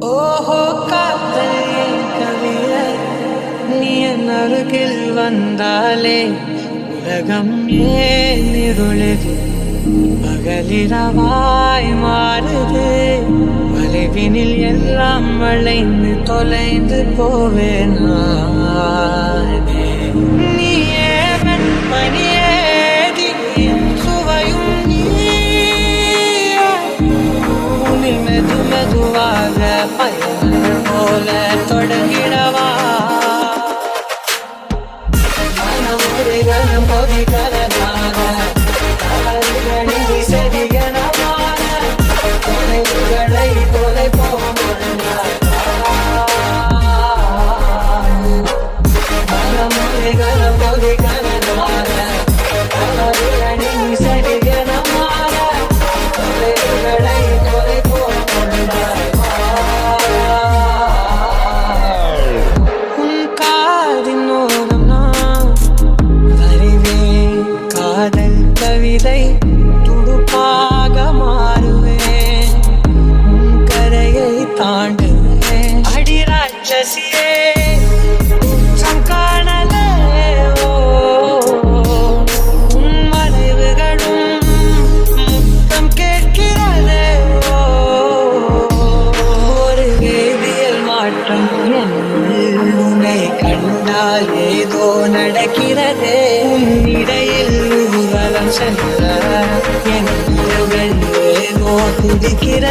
ஓஹோ காதல் கவிய நீ என் அருகில் வந்தாலே உலகம் ஏன் இருளுது பகலிரவாய் மாறுது வளைவினில் எல்லாம் வளைந்து தொலைந்து போவேனா நீயே வெண்மணியே சுவையும் நீ மெது மெதுவாக பயணங்கள் போல தொடங்கிடவா மனம் ஒரு கணம் பொதி கலனாக செடிகனமான தொலைவுகளை தொலை போகும் மனம் ஒரு கணம் பொதி கலனாக செடிகனமான தொலைவுகளை தொலை போகும் உன் காதின் ஓரம் நான் அறிவேன் காதல் கவிதை துடுப்பாக மாறுவேன் உன் கரையை தாண்டுவேன் அடி ராட்சசியே குற்றம் காணலே உன் மறைவுகளும் முத்தம் கேட்கிறதே ஒரு வேதியியல் மாற்றம் என்னுள் உன்னை கண்டால் ஏதோ நடக்கிறதே உன்னிடையில் ஊர்வலம் சென்ற என் உறவுகள் ஏதோ துடிக்கிற